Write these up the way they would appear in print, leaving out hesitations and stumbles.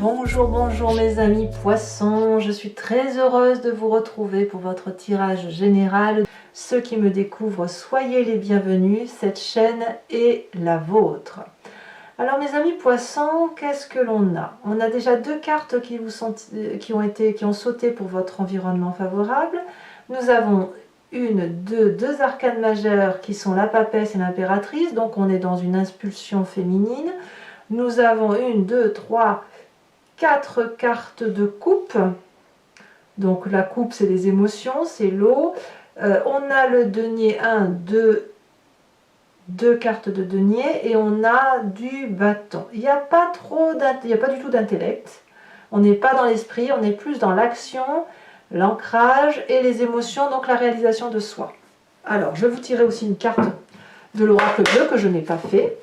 Bonjour, bonjour mes amis poissons, je suis très heureuse de vous retrouver pour votre tirage général. Ceux qui me découvrent, soyez les bienvenus, cette chaîne est la vôtre. Alors mes amis poissons, qu'est-ce que l'on a? On a déjà deux cartes qui ont sauté pour votre environnement favorable. Nous avons deux arcanes majeures qui sont la papesse et l'impératrice, donc on est dans une impulsion féminine. Nous avons 4 cartes de coupe. Donc la coupe, c'est les émotions, c'est l'eau. On a le denier 2 cartes de denier et on a du bâton. Il n'y a pas du tout d'intellect. On n'est pas dans l'esprit, on est plus dans l'action, l'ancrage et les émotions, donc la réalisation de soi. Alors, je vais vous tirer aussi une carte de l'oracle bleu que je n'ai pas fait.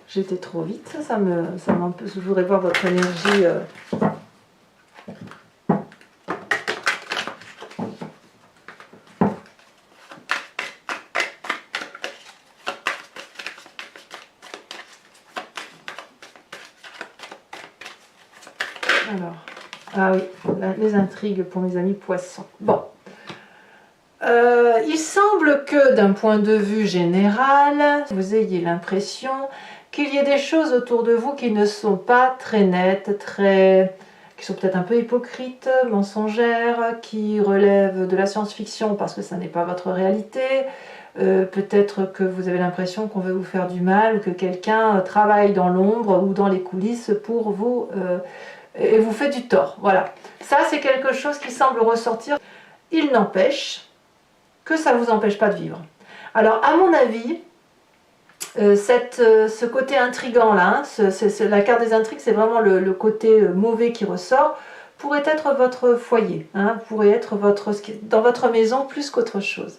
J'étais trop vite, je voudrais voir votre énergie. Alors, ah oui, les intrigues pour mes amis poissons. Bon. Il semble que d'un point de vue général, vous ayez l'impression qu'il y ait des choses autour de vous qui ne sont pas très nettes, qui sont peut-être un peu hypocrites, mensongères, qui relèvent de la science-fiction parce que ça n'est pas votre réalité. Peut-être que vous avez l'impression qu'on veut vous faire du mal ou que quelqu'un travaille dans l'ombre ou dans les coulisses pour vous et vous fait du tort. Voilà. Ça, c'est quelque chose qui semble ressortir. Il n'empêche que ça ne vous empêche pas de vivre. Alors, à mon avis, ce côté intrigant là, la carte des intrigues, c'est vraiment le côté mauvais qui ressort, pourrait être votre foyer, pourrait être dans votre maison plus qu'autre chose.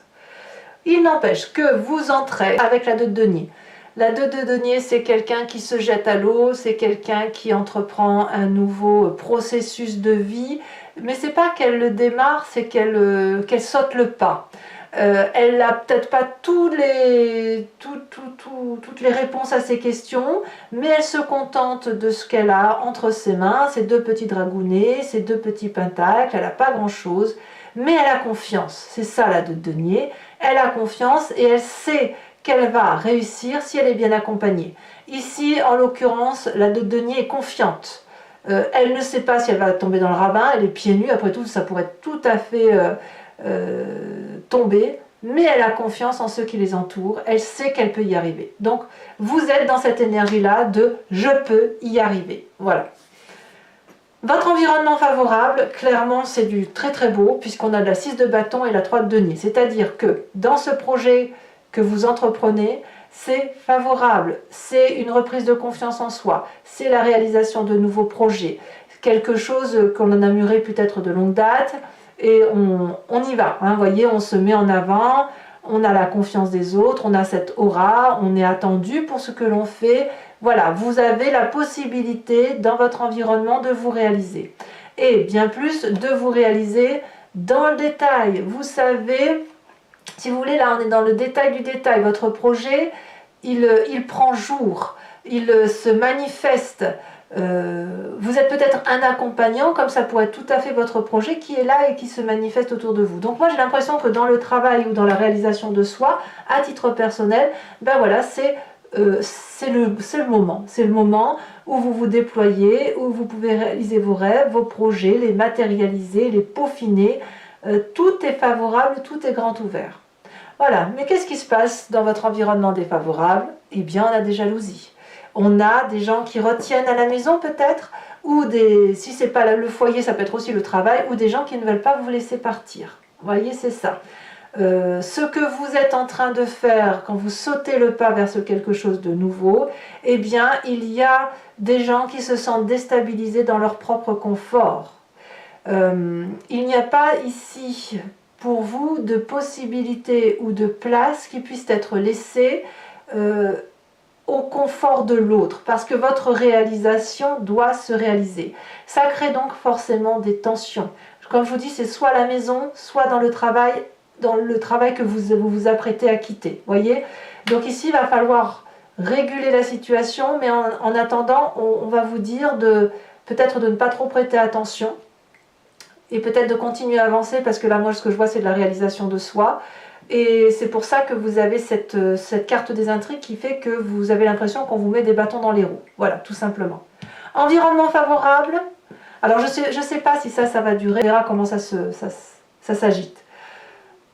Il n'empêche que vous entrez avec la 2 de denier. La 2 de denier, c'est quelqu'un qui se jette à l'eau, c'est quelqu'un qui entreprend un nouveau processus de vie, mais c'est pas qu'elle le démarre, c'est qu'elle saute le pas. Elle n'a peut-être pas toutes les réponses à ses questions, mais elle se contente de ce qu'elle a entre ses mains, ses 2 petits dragounets, ses 2 petits pentacles. Elle n'a pas grand-chose, mais elle a confiance. C'est ça la 2 de denier. Elle a confiance et elle sait qu'elle va réussir si elle est bien accompagnée. Ici, en l'occurrence, la 2 de denier est confiante. Elle ne sait pas si elle va tomber dans le ravin, elle est pieds nus, après tout, ça pourrait tout à fait tomber, mais elle a confiance en ceux qui les entourent, elle sait qu'elle peut y arriver. Donc, vous êtes dans cette énergie-là de « je peux y arriver ». Voilà. Votre environnement favorable, clairement, c'est du très très beau, puisqu'on a la 6 de bâton et la 3 de denier. C'est-à-dire que dans ce projet que vous entreprenez, c'est favorable, c'est une reprise de confiance en soi, c'est la réalisation de nouveaux projets, quelque chose qu'on en a mûri peut-être de longue date, et on y va, vous voyez, on se met en avant, on a la confiance des autres, on a cette aura, on est attendu pour ce que l'on fait. Voilà, vous avez la possibilité dans votre environnement de vous réaliser. Et bien plus, de vous réaliser dans le détail. Vous savez, si vous voulez, là on est dans le détail du détail. Votre projet, il prend jour, il se manifeste. Vous êtes peut-être un accompagnant, comme ça pourrait être tout à fait votre projet qui est là et qui se manifeste autour de vous. Donc moi j'ai l'impression que dans le travail ou dans la réalisation de soi, à titre personnel, ben voilà, c'est le moment où vous vous déployez, où vous pouvez réaliser vos rêves, vos projets, les matérialiser, les peaufiner. Tout est favorable, tout est grand ouvert. Voilà, mais qu'est-ce qui se passe dans votre environnement défavorable? Eh bien, on a des jalousies. On a des gens qui retiennent à la maison peut-être, ou si c'est pas le foyer, ça peut être aussi le travail, ou des gens qui ne veulent pas vous laisser partir. Vous voyez, c'est ça. Ce que vous êtes en train de faire quand vous sautez le pas vers quelque chose de nouveau, eh bien, il y a des gens qui se sentent déstabilisés dans leur propre confort. Il n'y a pas ici pour vous de possibilités ou de place qui puissent être laissées au confort de l'autre, parce que votre réalisation doit se réaliser. Ça crée donc forcément des tensions. Comme je vous dis, c'est soit à la maison, soit dans le travail que vous vous apprêtez à quitter. Voyez. Donc ici, il va falloir réguler la situation, mais en attendant, on va vous dire peut-être de ne pas trop prêter attention et peut-être de continuer à avancer parce que là, moi, ce que je vois, c'est de la réalisation de soi. Et c'est pour ça que vous avez cette carte des intrigues qui fait que vous avez l'impression qu'on vous met des bâtons dans les roues. Voilà, tout simplement. Environnement favorable. Alors, je sais pas si ça va durer. On verra comment ça s'agite.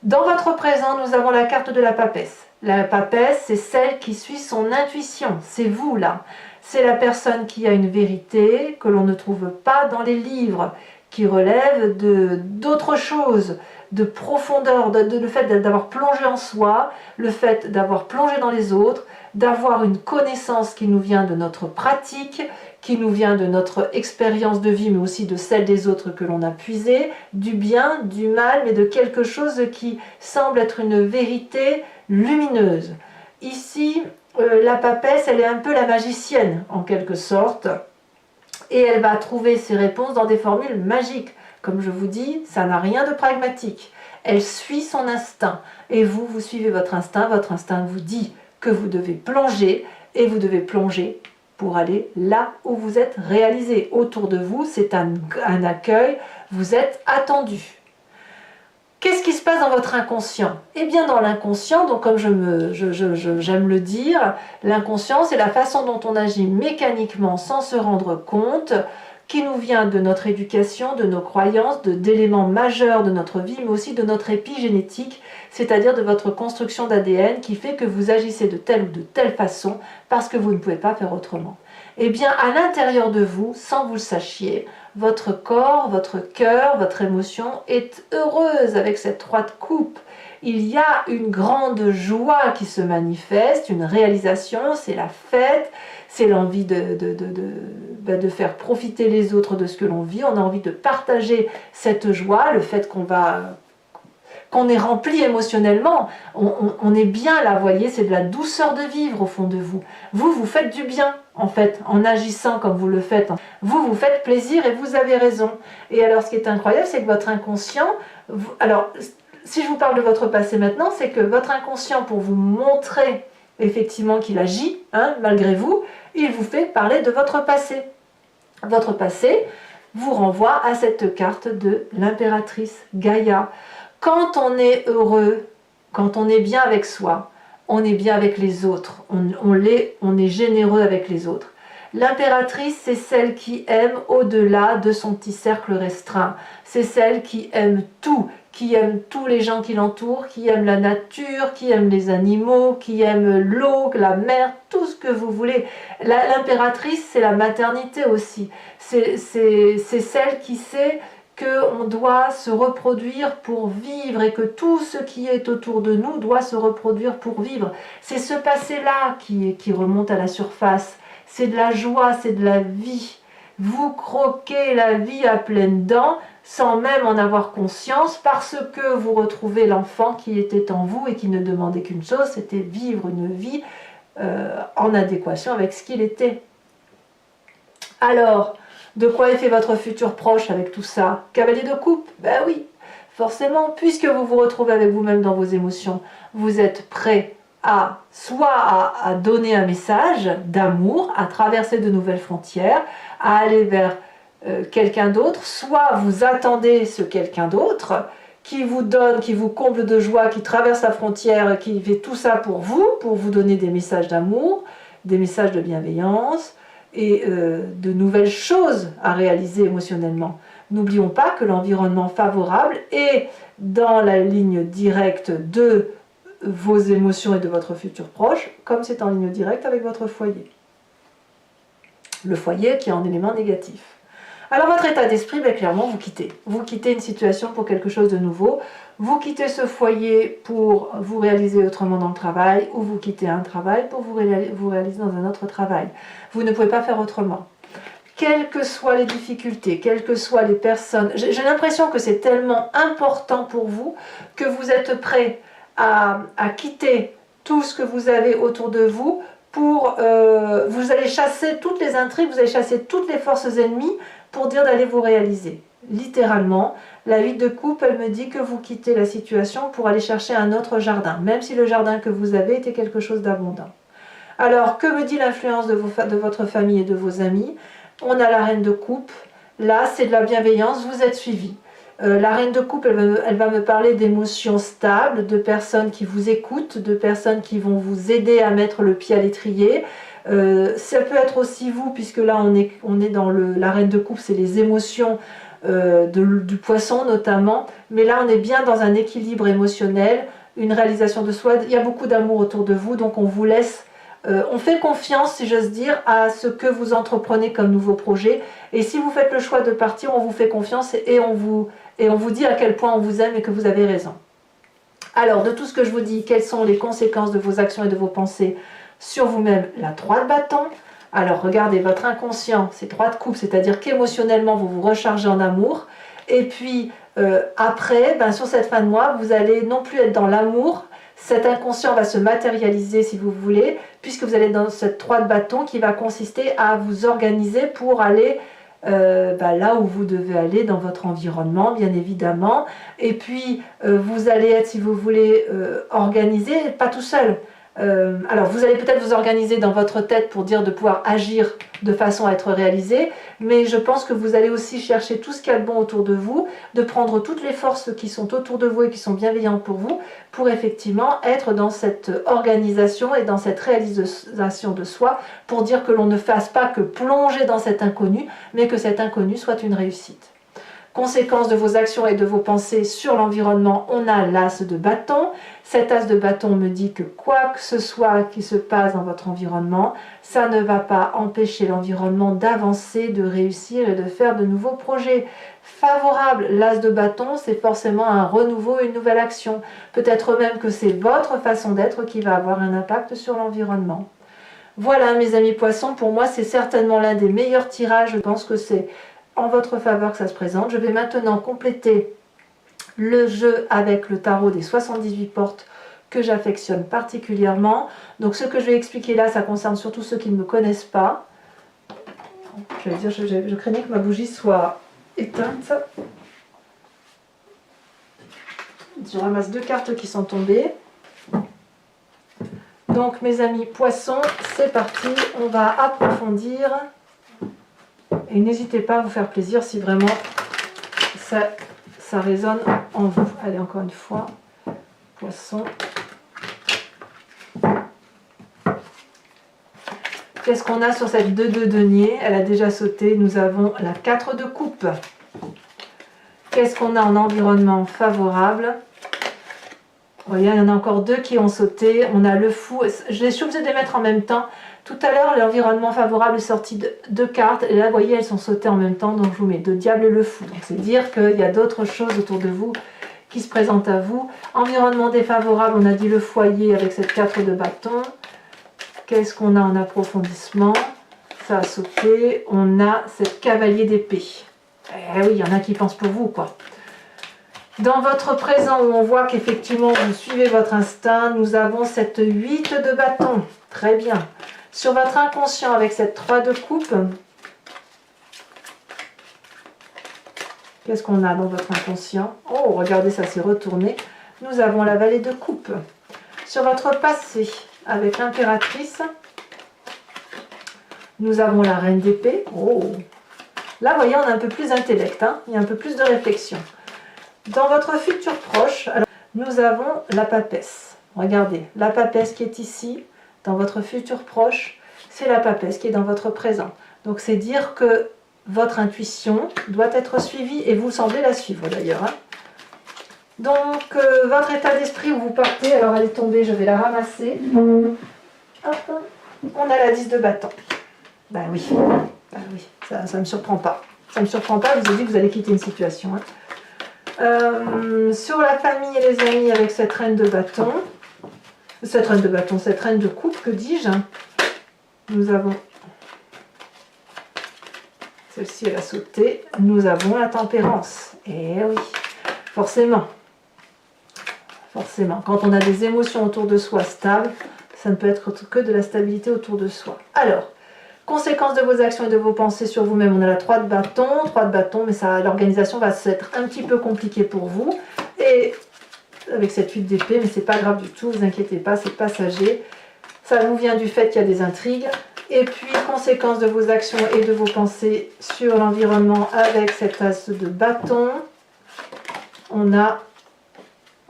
Dans votre présent, nous avons la carte de la papesse. La papesse, c'est celle qui suit son intuition. C'est vous, là. C'est la personne qui a une vérité que l'on ne trouve pas dans les livres, qui relève d'autres choses, de profondeur, le fait d'avoir plongé en soi, le fait d'avoir plongé dans les autres, d'avoir une connaissance qui nous vient de notre pratique, qui nous vient de notre expérience de vie, mais aussi de celle des autres que l'on a puisée, du bien, du mal, mais de quelque chose qui semble être une vérité lumineuse. Ici, la papesse, elle est un peu la magicienne, en quelque sorte, et elle va trouver ses réponses dans des formules magiques. Comme je vous dis, ça n'a rien de pragmatique. Elle suit son instinct, et vous suivez votre instinct vous dit que vous devez plonger, et vous devez plonger pour aller là où vous êtes réalisé. Autour de vous, c'est un accueil, vous êtes attendu. Qu'est-ce qui se passe dans votre inconscient? Eh bien, dans l'inconscient, donc comme j'aime le dire, l'inconscient, c'est la façon dont on agit mécaniquement sans se rendre compte, qui nous vient de notre éducation, de nos croyances, d'éléments majeurs de notre vie, mais aussi de notre épigénétique, c'est-à-dire de votre construction d'ADN qui fait que vous agissez de telle ou de telle façon parce que vous ne pouvez pas faire autrement. Eh bien, à l'intérieur de vous, sans vous le sachiez, votre corps, votre cœur, votre émotion est heureuse avec cette 3 de coupe. Il y a une grande joie qui se manifeste, une réalisation, c'est la fête, c'est l'envie de faire profiter les autres de ce que l'on vit. On a envie de partager cette joie, le fait qu'on est rempli émotionnellement. On est bien là, vous voyez, c'est de la douceur de vivre au fond de vous. Vous faites du bien, en fait, en agissant comme vous le faites. Vous faites plaisir et vous avez raison. Et alors, ce qui est incroyable, c'est que votre inconscient... Alors, si je vous parle de votre passé maintenant, c'est que votre inconscient, pour vous montrer effectivement qu'il agit, malgré vous, il vous fait parler de votre passé. Votre passé vous renvoie à cette carte de l'impératrice Gaïa. Quand on est heureux, quand on est bien avec soi, on est bien avec les autres, on est généreux avec les autres. L'impératrice, c'est celle qui aime au-delà de son petit cercle restreint. C'est celle qui aime tout, qui aime tous les gens qui l'entourent, qui aime la nature, qui aime les animaux, qui aime l'eau, la mer, tout ce que vous voulez. L'impératrice, c'est la maternité aussi. C'est celle qui sait qu'on doit se reproduire pour vivre et que tout ce qui est autour de nous doit se reproduire pour vivre. C'est ce passé-là qui remonte à la surface. C'est de la joie, c'est de la vie. Vous croquez la vie à pleines dents sans même en avoir conscience parce que vous retrouvez l'enfant qui était en vous et qui ne demandait qu'une chose, c'était vivre une vie en adéquation avec ce qu'il était. Alors, de quoi est fait votre futur proche avec tout ça? Cavalier de coupe? Ben oui, forcément, puisque vous vous retrouvez avec vous-même dans vos émotions, vous êtes prêt à donner un message d'amour, à traverser de nouvelles frontières, à aller vers quelqu'un d'autre, soit vous attendez ce quelqu'un d'autre qui vous donne, qui vous comble de joie, qui traverse la frontière, qui fait tout ça pour vous donner des messages d'amour, des messages de bienveillance et de nouvelles choses à réaliser émotionnellement. N'oublions pas que l'environnement favorable est dans la ligne directe de vos émotions et de votre futur proche, comme c'est en ligne directe avec votre foyer. Le foyer qui est en élément négatif. Alors votre état d'esprit, ben, clairement, vous quittez. Vous quittez une situation pour quelque chose de nouveau. Vous quittez ce foyer pour vous réaliser autrement dans le travail, ou vous quittez un travail pour vous réaliser dans un autre travail. Vous ne pouvez pas faire autrement. Quelles que soient les difficultés, quelles que soient les personnes, j'ai l'impression que c'est tellement important pour vous que vous êtes prêt à quitter tout ce que vous avez autour de vous pour... vous allez chasser toutes les intrigues, vous allez chasser toutes les forces ennemies pour dire d'aller vous réaliser. Littéralement, la 8 de coupe, elle me dit que vous quittez la situation pour aller chercher un autre jardin, même si le jardin que vous avez était quelque chose d'abondant. Alors, que me dit l'influence de votre famille et de vos amis? On a la reine de coupe. Là, c'est de la bienveillance, vous êtes suivi. La reine de coupe, elle va me parler d'émotions stables, de personnes qui vous écoutent, de personnes qui vont vous aider à mettre le pied à l'étrier. Ça peut être aussi vous, puisque là, on est dans la reine de coupe, c'est les émotions du poisson notamment. Mais là, on est bien dans un équilibre émotionnel, une réalisation de soi. Il y a beaucoup d'amour autour de vous, donc on vous laisse... on fait confiance, si j'ose dire, à ce que vous entreprenez comme nouveau projet. Et si vous faites le choix de partir, on vous fait confiance et on vous dit à quel point on vous aime et que vous avez raison. Alors, de tout ce que je vous dis, quelles sont les conséquences de vos actions et de vos pensées sur vous-même? La 3 de bâton. Alors, regardez, votre inconscient, c'est 3 de coupe, c'est-à-dire qu'émotionnellement, vous vous rechargez en amour. Et puis, après, sur cette fin de mois, vous allez non plus être dans l'amour. Cet inconscient va se matérialiser, si vous voulez, puisque vous allez dans cette 3 de bâton qui va consister à vous organiser pour aller là où vous devez aller dans votre environnement, bien évidemment. Et puis, vous allez être, si vous voulez, organisé, pas tout seul. Alors, vous allez peut-être vous organiser dans votre tête pour dire de pouvoir agir de façon à être réalisé, mais je pense que vous allez aussi chercher tout ce qu'il y a de bon autour de vous, de prendre toutes les forces qui sont autour de vous et qui sont bienveillantes pour vous, pour effectivement être dans cette organisation et dans cette réalisation de soi, pour dire que l'on ne fasse pas que plonger dans cet inconnu, mais que cet inconnu soit une réussite. Conséquence de vos actions et de vos pensées sur l'environnement, on a l'as de bâton. Cet as de bâton me dit que quoi que ce soit qui se passe dans votre environnement, ça ne va pas empêcher l'environnement d'avancer, de réussir et de faire de nouveaux projets favorables. L'as de bâton, c'est forcément un renouveau, une nouvelle action. Peut-être même que c'est votre façon d'être qui va avoir un impact sur l'environnement. Voilà mes amis poissons, pour moi c'est certainement l'un des meilleurs tirages, je pense que c'est en votre faveur que ça se présente. Je vais maintenant compléter le jeu avec le tarot des 78 portes que j'affectionne particulièrement. Donc ce que je vais expliquer là, ça concerne surtout ceux qui ne me connaissent pas. Je craignais que ma bougie soit éteinte. Je ramasse 2 cartes qui sont tombées. Donc mes amis poissons, c'est parti, on va approfondir. Et n'hésitez pas à vous faire plaisir si vraiment ça résonne en vous. Allez, encore une fois, poisson. Qu'est-ce qu'on a sur cette 2 de denier? Elle a déjà sauté. Nous avons la 4 de coupe. Qu'est-ce qu'on a en environnement favorable? Vous voyez, il y en a encore 2 qui ont sauté. On a le fou. Je suis obligée de les mettre en même temps. Tout à l'heure, l'environnement favorable est sorti de 2 cartes. Et là, vous voyez, elles sont sautées en même temps. Donc, je vous mets de diable et le fou. Donc, c'est dire qu'il y a d'autres choses autour de vous qui se présentent à vous. Environnement défavorable, on a dit le foyer avec cette 4 de bâton. Qu'est-ce qu'on a en approfondissement? Ça a sauté. On a cette cavalier d'épée. Eh oui, il y en a qui pensent pour vous, quoi. Dans votre présent, où on voit qu'effectivement, vous suivez votre instinct, nous avons cette 8 de bâton. Très bien. Sur votre inconscient, avec cette 3 de coupe, qu'est-ce qu'on a dans votre inconscient? Oh, regardez, ça s'est retourné. Nous avons la vallée de coupe. Sur votre passé, avec l'impératrice, nous avons la reine d'épée. Oh, là, vous voyez, on a un peu plus d'intellect, hein, il y a un peu plus de réflexion. Dans votre futur proche, alors, nous avons la papesse. Regardez, la papesse qui est ici, dans votre futur proche, c'est la papesse qui est dans votre présent. Donc, c'est dire que votre intuition doit être suivie, et vous semblez la suivre d'ailleurs. Hein. Donc, votre état d'esprit où vous partez, alors elle est tombée, je vais la ramasser. Hop, on a la 10 de bâton. Ben oui, ça ne me surprend pas. Ça ne me surprend pas, je vous ai dit que vous allez quitter une situation. Hein. Sur la famille et les amis avec cette reine de bâton, cette reine de coupe, que dis-je? Nous avons, celle-ci elle a sauté, nous avons la tempérance. Et oui, forcément, quand on a des émotions autour de soi stables, ça ne peut être que de la stabilité autour de soi. Alors, conséquences de vos actions et de vos pensées sur vous-même, on a la 3 de bâton, mais l'organisation va être un petit peu compliquée pour vous. Et avec cette 8 d'épée, mais c'est pas grave du tout, vous inquiétez pas, c'est passager. Ça nous vient du fait qu'il y a des intrigues. Et puis, conséquence de vos actions et de vos pensées sur l'environnement avec cet as de bâton. On a...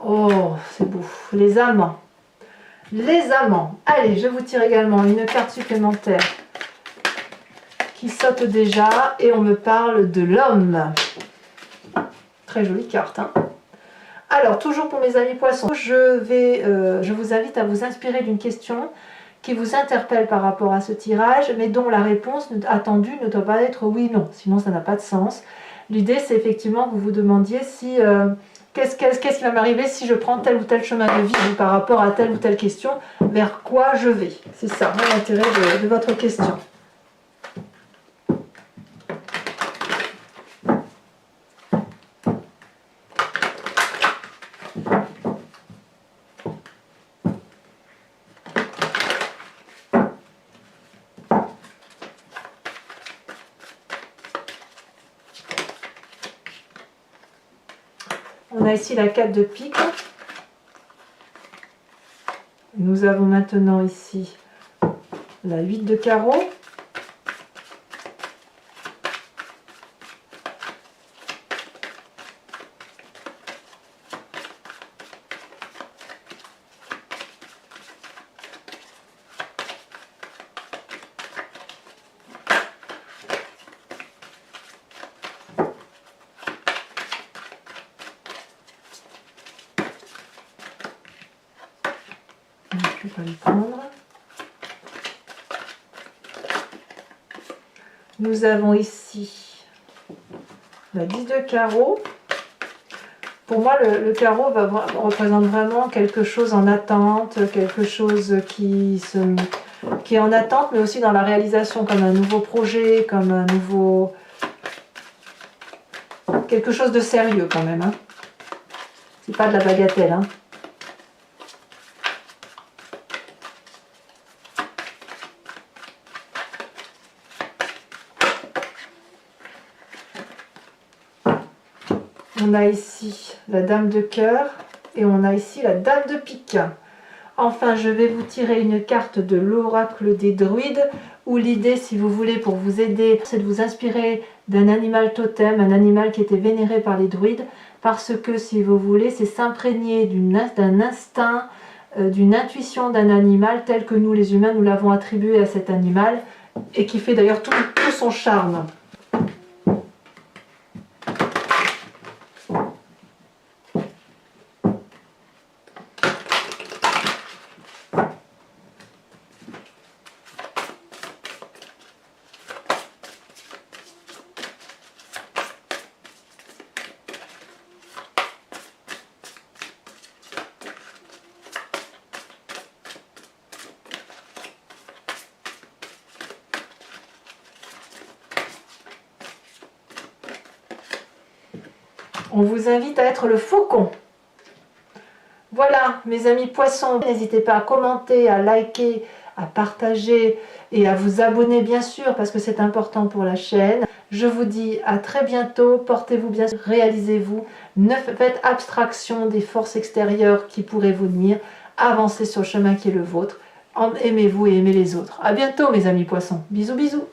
Oh, c'est beau. Les amants. Les amants. Allez, je vous tire également une carte supplémentaire qui saute déjà. Et on me parle de l'homme. Très jolie carte, hein. Alors, toujours pour mes amis poissons, je vous invite à vous inspirer d'une question qui vous interpelle par rapport à ce tirage, mais dont la réponse attendue ne doit pas être oui, non, sinon ça n'a pas de sens. L'idée, c'est effectivement que vous vous demandiez si qu'est-ce qui va m'arriver si je prends tel ou tel chemin de vie par rapport à telle ou telle question, vers quoi je vais. C'est ça, l'intérêt de votre question. On a ici la 4 de pique. Nous avons maintenant ici la 8 de carreau. Je vais pas le prendre. Nous avons ici la 10 de carreau. Pour moi, le carreau représente vraiment quelque chose en attente, quelque chose qui est en attente, mais aussi dans la réalisation, comme un nouveau projet, comme un nouveau... quelque chose de sérieux quand même, hein. C'est pas de la bagatelle, hein. On a ici la dame de cœur et on a ici la dame de pique. Enfin, je vais vous tirer une carte de l'oracle des druides où l'idée, si vous voulez, pour vous aider, c'est de vous inspirer d'un animal totem, un animal qui était vénéré par les druides, parce que, si vous voulez, c'est s'imprégner d'un instinct, d'une intuition d'un animal tel que nous, les humains, nous l'avons attribué à cet animal et qui fait d'ailleurs tout son charme. On vous invite à être le faucon. Voilà, mes amis poissons, n'hésitez pas à commenter, à liker, à partager et à vous abonner bien sûr parce que c'est important pour la chaîne. Je vous dis à très bientôt, portez-vous bien, réalisez-vous, ne faites abstraction des forces extérieures qui pourraient vous nuire, avancez sur le chemin qui est le vôtre, aimez-vous et aimez les autres. À bientôt mes amis poissons, bisous bisous.